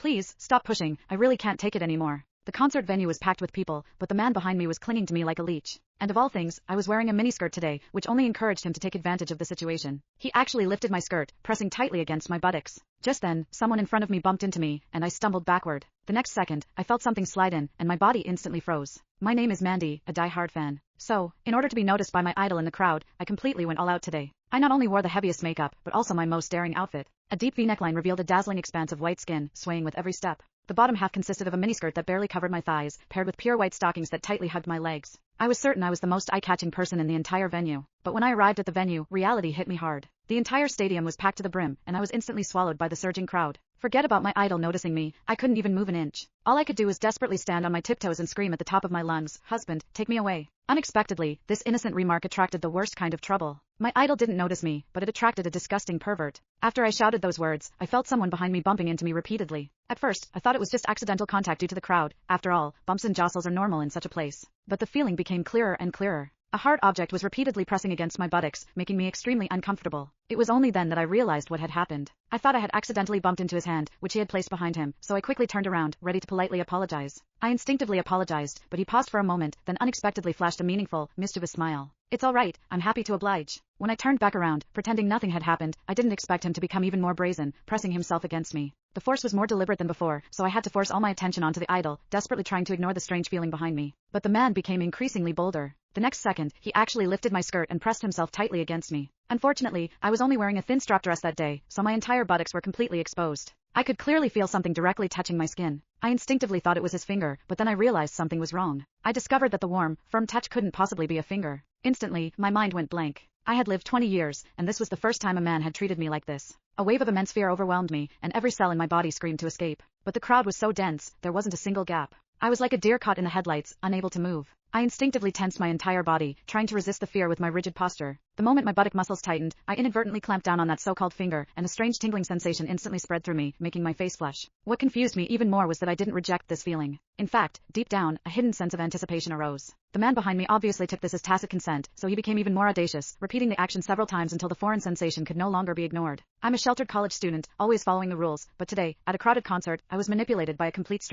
Please, stop pushing, I really can't take it anymore. The concert venue was packed with people, but the man behind me was clinging to me like a leech. And of all things, I was wearing a miniskirt today, which only encouraged him to take advantage of the situation. He actually lifted my skirt, pressing tightly against my buttocks. Just then, someone in front of me bumped into me, and I stumbled backward. The next second, I felt something slide in, and my body instantly froze. My name is Mandy, a die-hard fan. So, in order to be noticed by my idol in the crowd, I completely went all out today. I not only wore the heaviest makeup, but also my most daring outfit. A deep V-neckline revealed a dazzling expanse of white skin, swaying with every step. The bottom half consisted of a miniskirt that barely covered my thighs, paired with pure white stockings that tightly hugged my legs. I was certain I was the most eye-catching person in the entire venue. But when I arrived at the venue, reality hit me hard. The entire stadium was packed to the brim, and I was instantly swallowed by the surging crowd. Forget about my idol noticing me, I couldn't even move an inch. All I could do was desperately stand on my tiptoes and scream at the top of my lungs, "Husband, take me away." Unexpectedly, this innocent remark attracted the worst kind of trouble. My idol didn't notice me, but it attracted a disgusting pervert. After I shouted those words, I felt someone behind me bumping into me repeatedly. At first, I thought it was just accidental contact due to the crowd. After all, bumps and jostles are normal in such a place. But the feeling became clearer and clearer. A hard object was repeatedly pressing against my buttocks, making me extremely uncomfortable. It was only then that I realized what had happened. I thought I had accidentally bumped into his hand, which he had placed behind him, so I quickly turned around, ready to politely apologize. I instinctively apologized, but he paused for a moment, then unexpectedly flashed a meaningful, mischievous smile. "It's all right, I'm happy to oblige." When I turned back around, pretending nothing had happened, I didn't expect him to become even more brazen, pressing himself against me. The force was more deliberate than before, so I had to force all my attention onto the idol, desperately trying to ignore the strange feeling behind me. But the man became increasingly bolder. The next second, he actually lifted my skirt and pressed himself tightly against me. Unfortunately, I was only wearing a thin strap dress that day, so my entire buttocks were completely exposed. I could clearly feel something directly touching my skin. I instinctively thought it was his finger, but then I realized something was wrong. I discovered that the warm, firm touch couldn't possibly be a finger. Instantly, my mind went blank. I had lived 20 years, and this was the first time a man had treated me like this. A wave of immense fear overwhelmed me, and every cell in my body screamed to escape. But the crowd was so dense, there wasn't a single gap. I was like a deer caught in the headlights, unable to move. I instinctively tensed my entire body, trying to resist the fear with my rigid posture. The moment my buttock muscles tightened, I inadvertently clamped down on that so-called finger, and a strange tingling sensation instantly spread through me, making my face flush. What confused me even more was that I didn't reject this feeling. In fact, deep down, a hidden sense of anticipation arose. The man behind me obviously took this as tacit consent, so he became even more audacious, repeating the action several times until the foreign sensation could no longer be ignored. I'm a sheltered college student, always following the rules, but today, at a crowded concert, I was manipulated by a complete stranger.